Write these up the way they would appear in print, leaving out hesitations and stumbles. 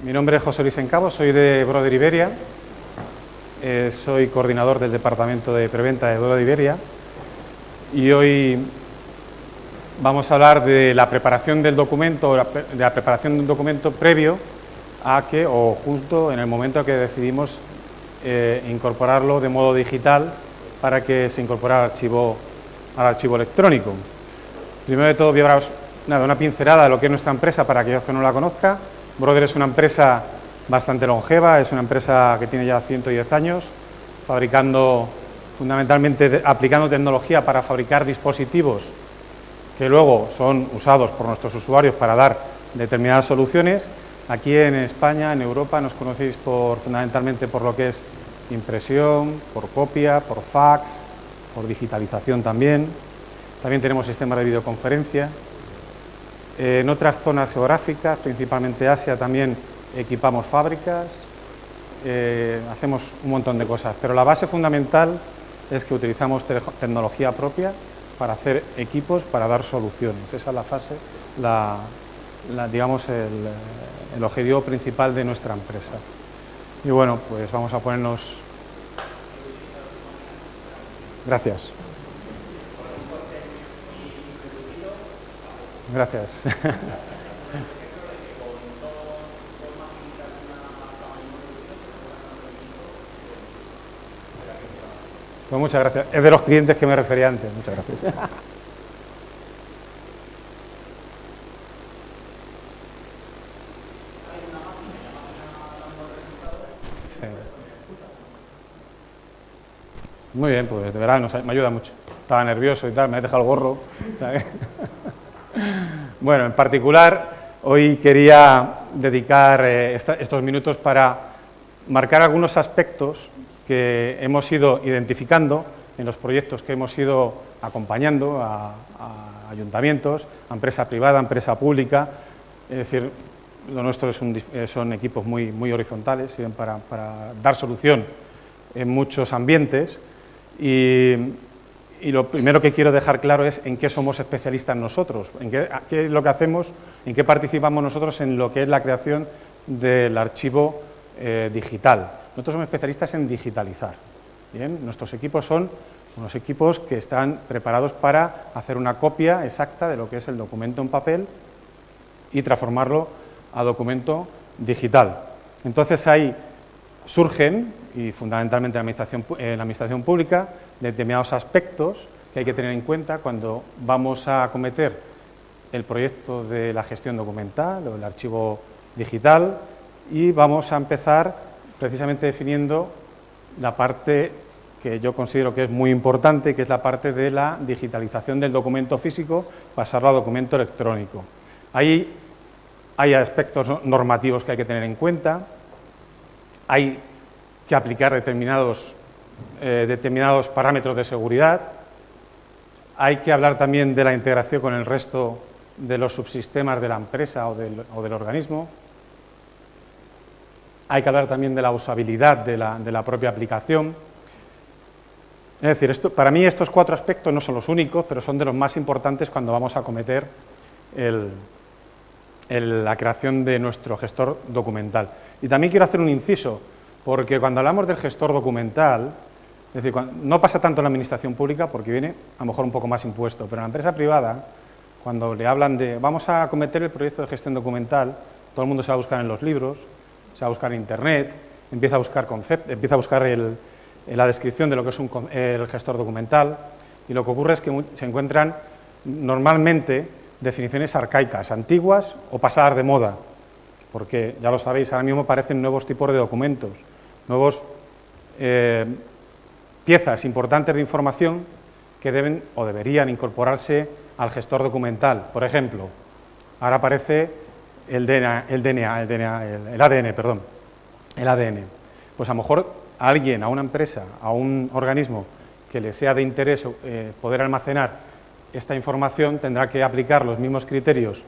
Mi nombre es José Luis Encabo, soy de Brother Iberia, soy coordinador del departamento de preventa de Brother Iberia y hoy vamos a hablar de la preparación del documento, de la preparación de un documento previo a que, o justo en el momento que decidimos incorporarlo de modo digital para que se incorpore al archivo electrónico. Primero de todo voy a hablaros una pincelada de lo que es nuestra empresa para aquellos que no la conozcan. Brother es una empresa bastante longeva, es una empresa que tiene ya 110 años, fabricando, fundamentalmente aplicando tecnología para fabricar dispositivos que luego son usados por nuestros usuarios para dar determinadas soluciones. Aquí en España, en Europa, nos conocéis fundamentalmente por lo que es impresión, por copia, por fax, por digitalización también. También tenemos sistemas de videoconferencia. En otras zonas geográficas, principalmente Asia, también equipamos fábricas, hacemos un montón de cosas, pero la base fundamental es que utilizamos tecnología propia para hacer equipos, para dar soluciones. Esa es la fase, digamos, el objetivo principal de nuestra empresa. Y bueno, pues vamos a ponernos... Gracias. Gracias. Pues muchas gracias. Es de los clientes que me refería antes. Muchas gracias. Sí. Muy bien, pues de verdad me ayuda mucho. Estaba nervioso y tal, me he dejado el gorro. Bueno, en particular, hoy quería dedicar estos minutos para marcar algunos aspectos que hemos ido identificando en los proyectos que hemos ido acompañando a ayuntamientos, a empresa privada, a empresa pública. Es decir, lo nuestro son equipos muy horizontales, sirven para dar solución en muchos ambientes. Y lo primero que quiero dejar claro es en qué somos especialistas nosotros, qué es lo que hacemos, en qué participamos nosotros en lo que es la creación del archivo digital. Nosotros somos especialistas en digitalizar. Bien, nuestros equipos son unos equipos que están preparados para hacer una copia exacta de lo que es el documento en papel y transformarlo a documento digital. Entonces ahí surgen, y fundamentalmente en la administración pública, determinados aspectos que hay que tener en cuenta cuando vamos a acometer el proyecto de la gestión documental o el archivo digital, y vamos a empezar precisamente definiendo la parte que yo considero que es muy importante, que es la parte de la digitalización del documento físico, pasarlo a documento electrónico. Ahí hay aspectos normativos que hay que tener en cuenta, hay que aplicar determinados parámetros de seguridad, hay que hablar también de la integración con el resto de los subsistemas de la empresa o del organismo, hay que hablar también de la usabilidad de la propia aplicación. Es decir, para mí estos 4 aspectos no son los únicos, pero son de los más importantes cuando vamos a acometer la creación de nuestro gestor documental. Y también quiero hacer un inciso, porque cuando hablamos del gestor documental, es decir, no pasa tanto en la administración pública porque viene a lo mejor un poco más impuesto, pero en la empresa privada, cuando le hablan de vamos a acometer el proyecto de gestión documental, todo el mundo se va a buscar en los libros, se va a buscar en Internet, empieza a buscar conceptos, empieza a buscar la descripción de lo que es el gestor documental, y lo que ocurre es que se encuentran normalmente definiciones arcaicas, antiguas o pasadas de moda, porque ya lo sabéis, ahora mismo aparecen nuevos tipos de documentos, nuevos piezas importantes de información que deben o deberían incorporarse al gestor documental. Por ejemplo, ahora aparece el ADN. Pues a lo mejor a alguien, a una empresa, a un organismo que le sea de interés poder almacenar esta información, tendrá que aplicar los mismos criterios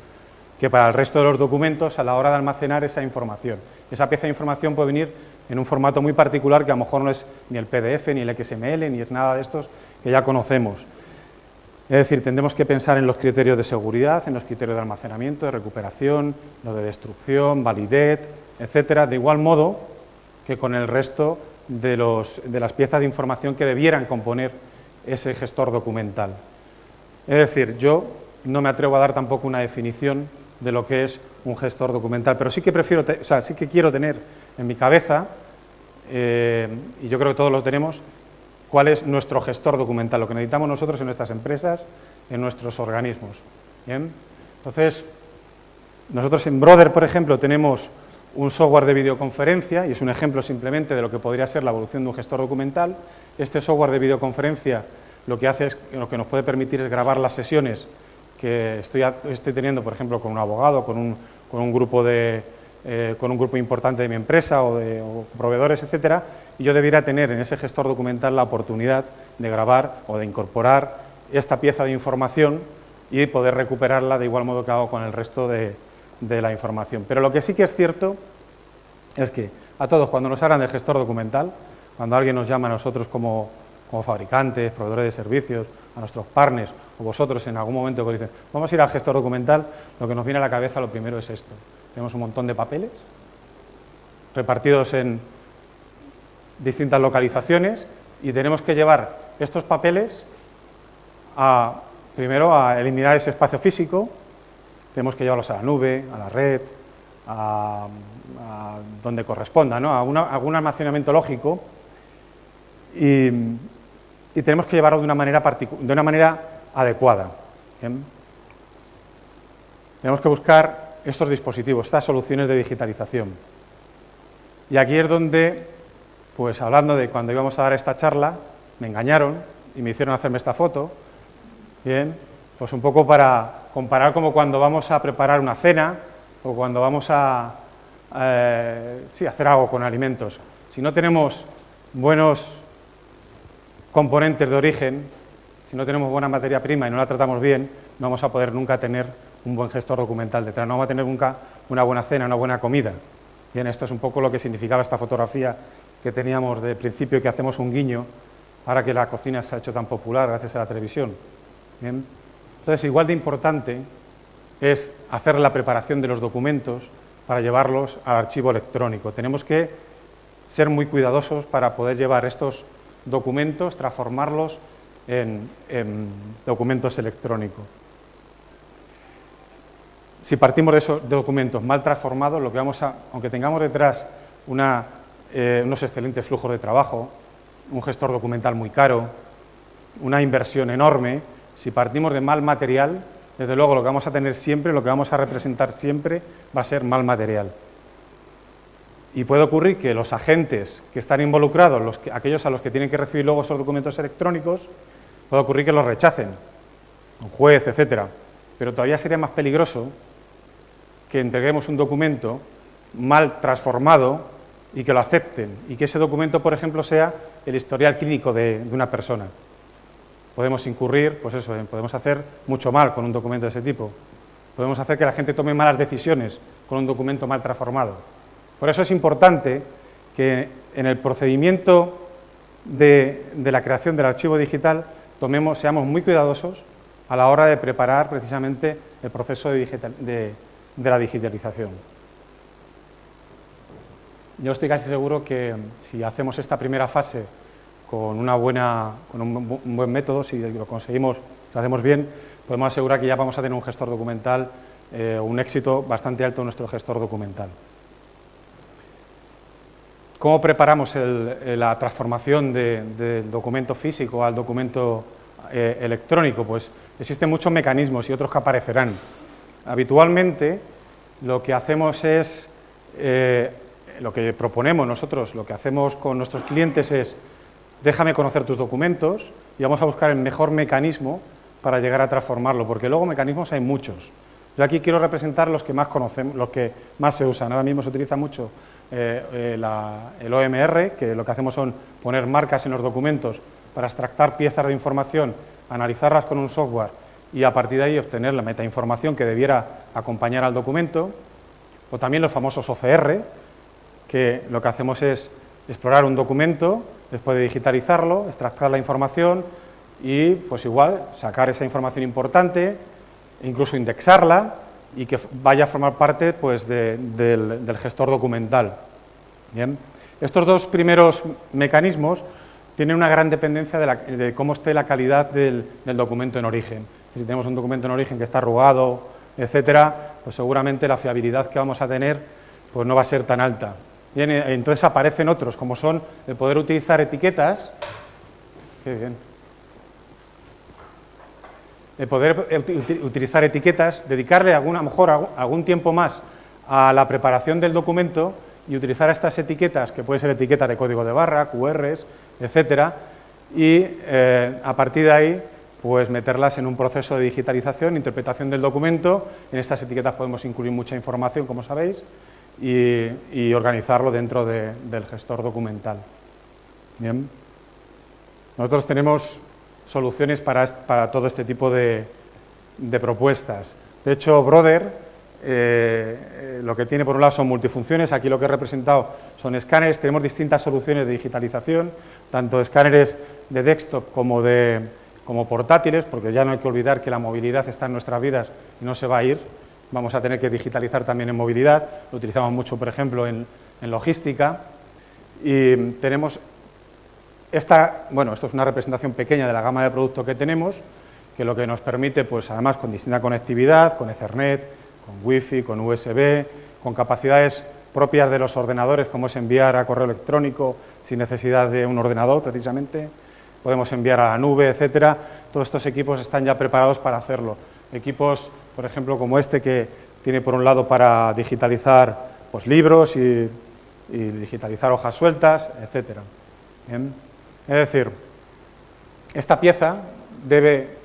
que para el resto de los documentos a la hora de almacenar esa información. Esa pieza de información puede venir en un formato muy particular que a lo mejor no es ni el PDF, ni el XML, ni es nada de estos que ya conocemos. Es decir, tendremos que pensar en los criterios de seguridad, en los criterios de almacenamiento, de recuperación, lo de destrucción, validez, etcétera, de igual modo que con el resto de las piezas de información que debieran componer ese gestor documental. Es decir, yo no me atrevo a dar tampoco una definición de lo que es un gestor documental, pero sí que sí que quiero tener en mi cabeza, y yo creo que todos lo tenemos, cuál es nuestro gestor documental, lo que necesitamos nosotros en nuestras empresas, en nuestros organismos. ¿Bien? Entonces, nosotros en Brother, por ejemplo, tenemos un software de videoconferencia, y es un ejemplo simplemente de lo que podría ser la evolución de un gestor documental. Este software de videoconferencia lo que nos puede permitir es grabar las sesiones que estoy teniendo, por ejemplo, con un abogado, con un grupo importante de mi empresa o proveedores, etcétera, y yo debiera tener en ese gestor documental la oportunidad de grabar o de incorporar esta pieza de información y poder recuperarla de igual modo que hago con el resto de la información. Pero lo que sí que es cierto es que a todos, cuando nos hablan de gestor documental, cuando alguien nos llama a nosotros como fabricantes, proveedores de servicios, a nuestros partners, o vosotros en algún momento que dicen, vamos a ir al gestor documental, lo que nos viene a la cabeza lo primero es esto. Tenemos un montón de papeles repartidos en distintas localizaciones y tenemos que llevar estos papeles primero a eliminar ese espacio físico, tenemos que llevarlos a la nube, a la red, a donde corresponda, ¿no? a algún almacenamiento lógico y tenemos que llevarlo de una manera adecuada. ¿Bien? Tenemos que buscar estos dispositivos, estas soluciones de digitalización. Y aquí es donde, pues hablando de cuando íbamos a dar esta charla, me engañaron y me hicieron hacerme esta foto. Bien, pues un poco para comparar como cuando vamos a preparar una cena o cuando vamos a hacer algo con alimentos. Si no tenemos buenos componentes de origen, si no tenemos buena materia prima y no la tratamos bien, no vamos a poder nunca tener un buen gestor documental detrás, no vamos a tener nunca una buena cena, una buena comida. Bien, esto es un poco lo que significaba esta fotografía que teníamos de principio, que hacemos un guiño, ahora que la cocina se ha hecho tan popular gracias a la televisión. Bien. Entonces, igual de importante es hacer la preparación de los documentos para llevarlos al archivo electrónico. Tenemos que ser muy cuidadosos para poder llevar estos documentos, transformarlos en documentos electrónicos. Si partimos de esos documentos mal transformados, lo que aunque tengamos detrás unos excelentes flujos de trabajo, un gestor documental muy caro, una inversión enorme, si partimos de mal material, desde luego lo que vamos a tener siempre, lo que vamos a representar siempre va a ser mal material. Y puede ocurrir que los agentes que están involucrados, aquellos a los que tienen que recibir luego esos documentos electrónicos, puede ocurrir que los rechacen, un juez, etcétera. Pero todavía sería más peligroso que entreguemos un documento mal transformado y que lo acepten, y que ese documento, por ejemplo, sea el historial clínico de una persona. Podemos incurrir, pues eso, podemos hacer mucho mal con un documento de ese tipo. Podemos hacer que la gente tome malas decisiones con un documento mal transformado. Por eso es importante que en el procedimiento de la creación del archivo digital seamos muy cuidadosos a la hora de preparar precisamente el proceso de la digitalización. Yo estoy casi seguro que si hacemos esta primera fase con un buen método, si lo conseguimos, si hacemos bien, podemos asegurar que ya vamos a tener un gestor documental, un éxito bastante alto en nuestro gestor documental. ¿Cómo preparamos la transformación del documento físico al documento electrónico? Pues existen muchos mecanismos y otros que aparecerán. Habitualmente lo que hacemos es, lo que proponemos nosotros, lo que hacemos con nuestros clientes es: déjame conocer tus documentos y vamos a buscar el mejor mecanismo para llegar a transformarlo, porque luego mecanismos hay muchos. Yo aquí quiero representar los que más conocemos, los que más se usan. Ahora mismo se utiliza mucho el OMR, que lo que hacemos son poner marcas en los documentos para extractar piezas de información, analizarlas con un software y a partir de ahí obtener la metainformación que debiera acompañar al documento. O también los famosos OCR, que lo que hacemos es explorar un documento, después de digitalizarlo, extractar la información, y pues igual sacar esa información importante, incluso indexarla y que vaya a formar parte pues, del gestor documental. Bien. Estos dos primeros mecanismos tienen una gran dependencia de cómo esté la calidad del documento en origen. Si tenemos un documento en origen que está arrugado, etcétera, pues seguramente la fiabilidad que vamos a tener pues no va a ser tan alta. Bien, entonces aparecen otros, como son el poder utilizar etiquetas. Qué bien. El poder utilizar etiquetas, dedicarle a lo mejor algún tiempo más a la preparación del documento y utilizar estas etiquetas, que pueden ser etiquetas de código de barra, QRs, etcétera, y a partir de ahí pues meterlas en un proceso de digitalización, interpretación del documento. En estas etiquetas podemos incluir mucha información, como sabéis, y organizarlo dentro del gestor documental. Bien. Nosotros tenemos soluciones para todo este tipo de propuestas. De hecho, Brother lo que tiene por un lado son multifunciones, aquí lo que he representado son escáneres, tenemos distintas soluciones de digitalización, tanto escáneres de desktop como portátiles, porque ya no hay que olvidar que la movilidad está en nuestras vidas y no se va a ir, vamos a tener que digitalizar también en movilidad, lo utilizamos mucho, por ejemplo, en logística, y tenemos esto es una representación pequeña de la gama de productos que tenemos, que lo que nos permite, pues además con distinta conectividad, con Ethernet, con Wi-Fi, con USB, con capacidades propias de los ordenadores, como es enviar a correo electrónico sin necesidad de un ordenador, precisamente, podemos enviar a la nube, etcétera. Todos estos equipos están ya preparados para hacerlo. Equipos, por ejemplo, como este, que tiene por un lado para digitalizar pues, libros y digitalizar hojas sueltas, etcétera. Bien. Es decir, esta pieza debe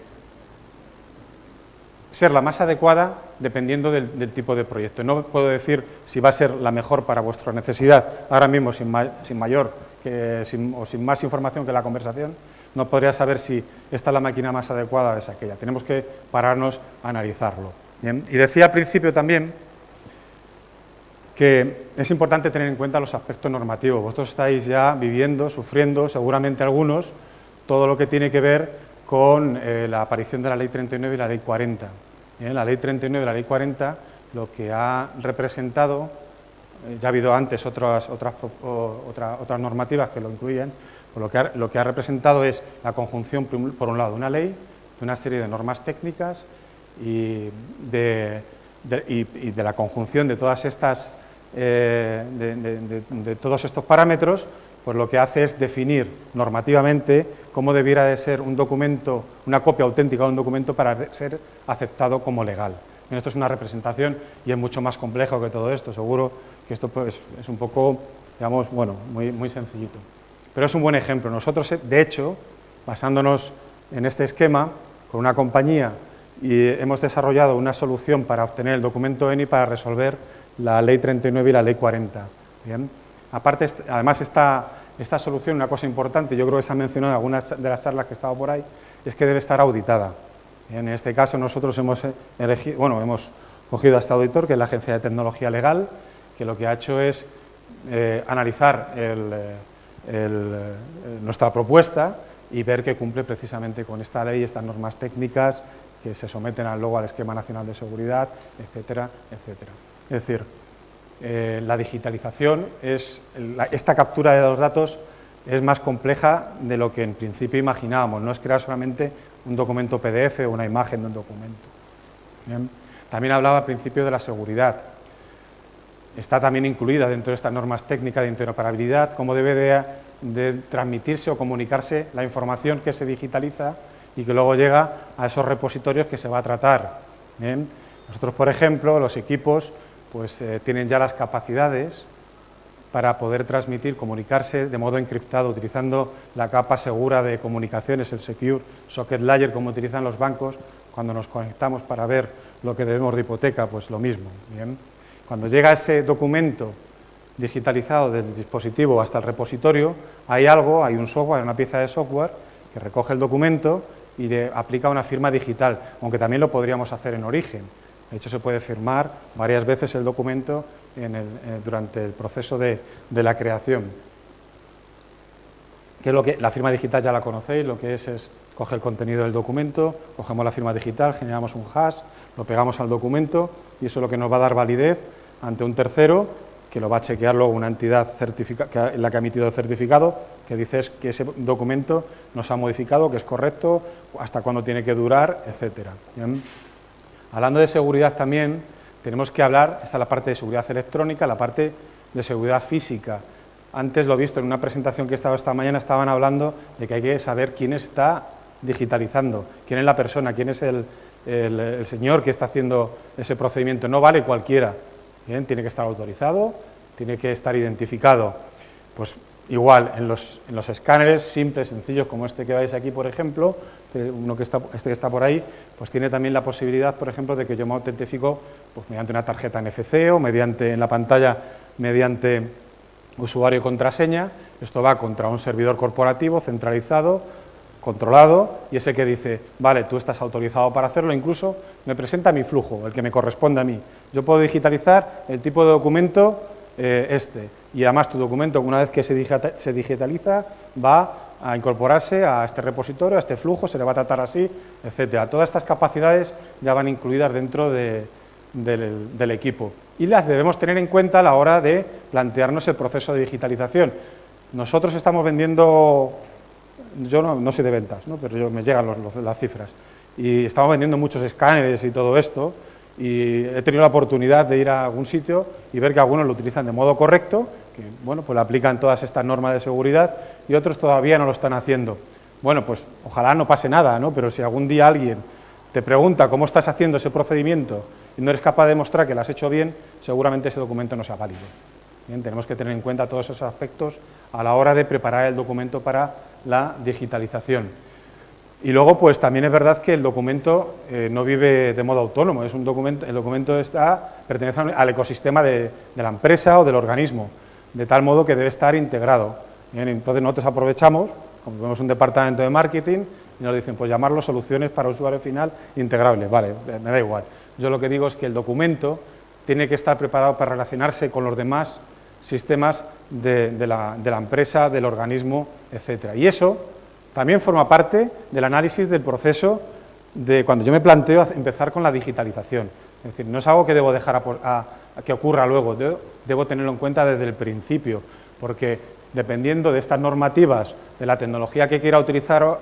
ser la más adecuada dependiendo del tipo de proyecto. No puedo decir si va a ser la mejor para vuestra necesidad ahora mismo sin más información que la conversación. No podría saber si esta es la máquina más adecuada o es aquella. Tenemos que pararnos a analizarlo. Bien. Y decía al principio también que es importante tener en cuenta los aspectos normativos. Vosotros estáis ya viviendo, sufriendo, seguramente algunos, todo lo que tiene que ver con la aparición de la Ley 39 y la Ley 40. Bien, la Ley 39 y la Ley 40 lo que ha representado, ya ha habido antes otras normativas que lo incluyen, pues lo que ha representado es la conjunción, por un lado, de una ley, de una serie de normas técnicas y de la conjunción de todas estas de todos estos parámetros, pues lo que hace es definir normativamente cómo debiera de ser un documento, una copia auténtica de un documento para ser aceptado como legal. Bien, esto es una representación y es mucho más complejo que todo esto, seguro que esto pues, es un poco, digamos, bueno, muy sencillito. Pero es un buen ejemplo. Nosotros, de hecho, basándonos en este esquema, con una compañía, y hemos desarrollado una solución para obtener el documento ENI para resolver la Ley 39 y la Ley 40. Bien. Aparte, además, esta solución, una cosa importante, yo creo que se ha mencionado en algunas de las charlas que he estado por ahí, es que debe estar auditada. Bien, en este caso, nosotros hemos cogido a este auditor, que es la Agencia de Tecnología Legal, que lo que ha hecho es analizar nuestra propuesta y ver que cumple precisamente con esta ley, estas normas técnicas que se someten luego al Esquema Nacional de Seguridad, etcétera, etcétera. Es decir, la digitalización, esta captura de los datos es más compleja de lo que en principio imaginábamos, no es crear solamente un documento PDF o una imagen de un documento. Bien. También hablaba al principio de la seguridad. Está también incluida dentro de estas normas técnicas de interoperabilidad cómo debe de transmitirse o comunicarse la información que se digitaliza y que luego llega a esos repositorios que se va a tratar. Bien. Nosotros, por ejemplo, los equipos pues, tienen ya las capacidades para poder transmitir, comunicarse de modo encriptado, utilizando la capa segura de comunicaciones, el Secure Socket Layer, como utilizan los bancos cuando nos conectamos para ver lo que debemos de hipoteca, pues lo mismo. Bien. Cuando llega ese documento digitalizado del dispositivo hasta el repositorio, hay un software, una pieza de software que recoge el documento y le aplica una firma digital, aunque también lo podríamos hacer en origen. De hecho, se puede firmar varias veces el documento durante el proceso de la creación. Que es lo que la firma digital ya la conocéis, lo que es coge el contenido del documento, cogemos la firma digital, generamos un hash, lo pegamos al documento y eso es lo que nos va a dar validez ante un tercero que lo va a chequear luego una entidad la que ha emitido el certificado, que dice que ese documento no se ha modificado, que es correcto, hasta cuándo tiene que durar, etcétera. Bien. Hablando de seguridad también, tenemos que hablar, esta es la parte de seguridad electrónica, la parte de seguridad física. Antes lo he visto en una presentación que he estado esta mañana, estaban hablando de que hay que saber quién está digitalizando, quién es la persona, quién es el señor que está haciendo ese procedimiento. No vale cualquiera. Bien, tiene que estar autorizado, tiene que estar identificado. Pues igual, en los escáneres simples, sencillos, como este que veis aquí, por ejemplo, este que está por ahí, pues tiene también la posibilidad, por ejemplo, de que yo me autentifico pues, mediante una tarjeta NFC o en la pantalla, mediante usuario y contraseña. Esto va contra un servidor corporativo centralizado, controlado, y ese que dice, vale, tú estás autorizado para hacerlo, incluso me presenta mi flujo, el que me corresponde a mí. Yo puedo digitalizar el tipo de documento y además tu documento, una vez que se digitaliza, va a incorporarse a este repositorio, a este flujo, se le va a tratar así, etcétera. Todas estas capacidades ya van incluidas dentro del equipo y las debemos tener en cuenta a la hora de plantearnos el proceso de digitalización. Nosotros estamos vendiendo, yo no soy de ventas, ¿no? Pero me llegan las cifras, y estamos vendiendo muchos escáneres y todo esto, y he tenido la oportunidad de ir a algún sitio y ver que algunos lo utilizan de modo correcto, que bueno, pues le aplican todas estas normas de seguridad, y otros todavía no lo están haciendo. Bueno, pues ojalá no pase nada, ¿no? Pero si algún día alguien te pregunta cómo estás haciendo ese procedimiento y no eres capaz de demostrar que lo has hecho bien, seguramente ese documento no sea válido. Bien, tenemos que tener en cuenta todos esos aspectos a la hora de preparar el documento para la digitalización. Y luego, pues también es verdad que el documento no vive de modo autónomo, el documento pertenece al ecosistema de la empresa o del organismo, de tal modo que debe estar integrado. Bien, entonces nosotros aprovechamos, como vemos un departamento de marketing, y nos dicen, pues llamarlo soluciones para usuario final integrables. Vale, me da igual. Yo lo que digo es que el documento tiene que estar preparado para relacionarse con los demás sistemas de la empresa, del organismo, etcétera. Y eso también forma parte del análisis del proceso de cuando yo me planteo empezar con la digitalización. Es decir, no es algo que debo dejar a que ocurra luego, debo tenerlo en cuenta desde el principio, porque dependiendo de estas normativas, de la tecnología que quiera utilizar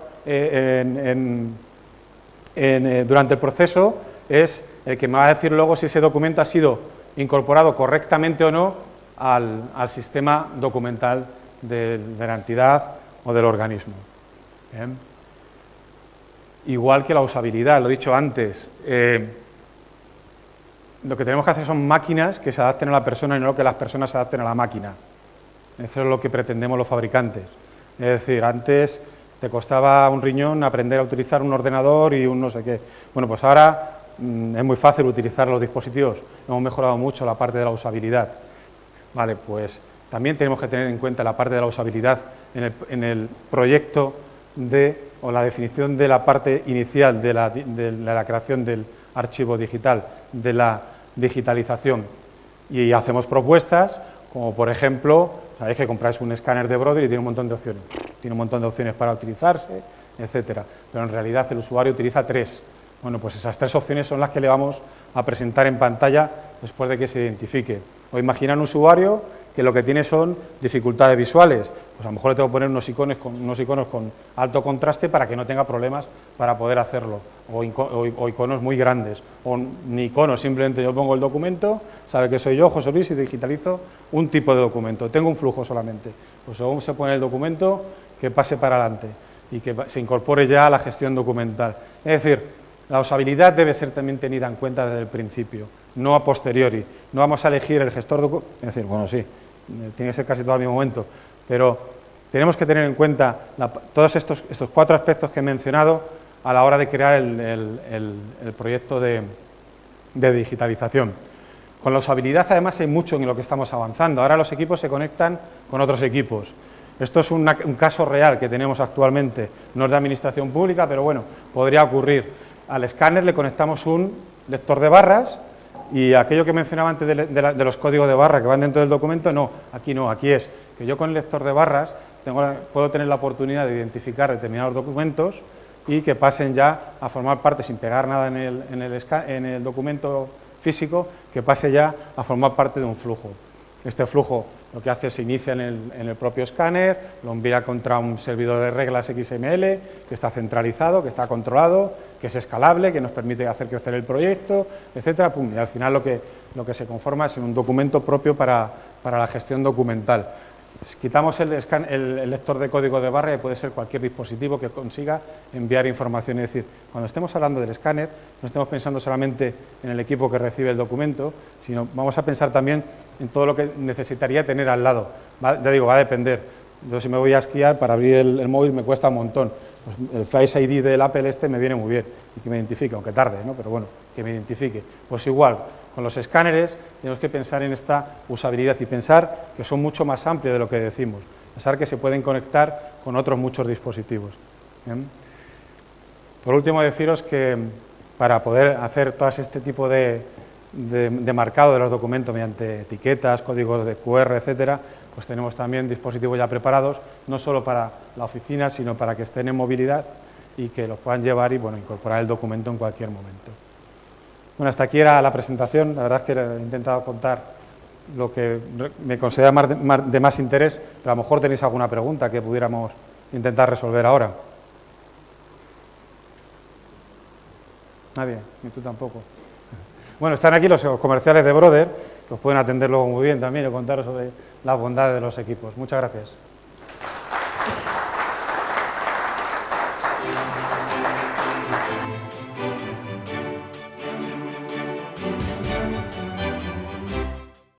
durante el proceso, es el que me va a decir luego si ese documento ha sido incorporado correctamente o no al sistema documental de la entidad o del organismo. Bien. Igual que la usabilidad, lo he dicho antes, lo que tenemos que hacer son máquinas que se adapten a la persona y no que las personas se adapten a la máquina. Eso es lo que pretendemos los fabricantes. Es decir, antes te costaba un riñón aprender a utilizar un ordenador y un no sé qué. Bueno, pues ahora es muy fácil utilizar los dispositivos. Hemos mejorado mucho la parte de la usabilidad. Vale, pues también tenemos que tener en cuenta la parte de la usabilidad en el proyecto o la definición de la parte inicial de la creación del archivo digital, de la digitalización. Y hacemos propuestas, como por ejemplo, sabéis que compráis un escáner de Brother y tiene un montón de opciones. Tiene un montón de opciones para utilizarse, etcétera. Pero en realidad el usuario utiliza 3. Bueno, pues esas 3 opciones son las que le vamos a presentar en pantalla después de que se identifique. O imaginar un usuario que lo que tiene son dificultades visuales. Pues a lo mejor le tengo que poner unos iconos con alto contraste para que no tenga problemas para poder hacerlo, o iconos muy grandes, o ni iconos, simplemente yo pongo el documento, sabe que soy yo, José Luis, y digitalizo un tipo de documento, tengo un flujo solamente, pues según se pone el documento, que pase para adelante y que se incorpore ya a la gestión documental. Es decir, la usabilidad debe ser también tenida en cuenta desde el principio, no a posteriori. No vamos a elegir el gestor documental, es decir, bueno, sí, tiene que ser casi todo al mismo momento, pero tenemos que tener en cuenta todos estos 4 aspectos que he mencionado a la hora de crear el proyecto de digitalización. Con la usabilidad, además, hay mucho en lo que estamos avanzando. Ahora los equipos se conectan con otros equipos. Esto es un caso real que tenemos actualmente, no es de administración pública, pero bueno, podría ocurrir. Al escáner le conectamos un lector de barras y aquello que mencionaba antes de los códigos de barra que van dentro del documento, no, aquí es que yo con el lector de barras puedo tener la oportunidad de identificar determinados documentos y que pasen ya a formar parte, sin pegar nada en el documento físico, que pase ya a formar parte de un flujo. Este flujo lo que hace es se inicia en el propio escáner, lo envía contra un servidor de reglas XML, que está centralizado, que está controlado, que es escalable, que nos permite hacer crecer el proyecto, etcétera, y al final lo que se conforma es un documento propio para la gestión documental. Quitamos el lector de código de barra, y puede ser cualquier dispositivo que consiga enviar información. Es decir, cuando estemos hablando del escáner, no estemos pensando solamente en el equipo que recibe el documento, sino vamos a pensar también en todo lo que necesitaría tener al lado. Ya digo, va a depender. Yo si me voy a esquiar, para abrir el móvil me cuesta un montón. Pues el Face ID del Apple me viene muy bien y que me identifique, aunque tarde, ¿no? Pero bueno, que me identifique. Pues igual, con los escáneres tenemos que pensar en esta usabilidad y pensar que son mucho más amplios de lo que decimos, pensar que se pueden conectar con otros muchos dispositivos. ¿Bien? Por último, deciros que para poder hacer todo este tipo de marcado de los documentos mediante etiquetas, códigos de QR, etcétera, pues tenemos también dispositivos ya preparados, no solo para la oficina, sino para que estén en movilidad y que los puedan llevar y bueno, incorporar el documento en cualquier momento. Bueno, hasta aquí era la presentación. La verdad es que he intentado contar lo que me considera de más interés, pero a lo mejor tenéis alguna pregunta que pudiéramos intentar resolver ahora. Nadie, ni tú tampoco. Bueno, están aquí los comerciales de Brother, que os pueden atender luego muy bien también y contaros sobre las bondades de los equipos. Muchas gracias.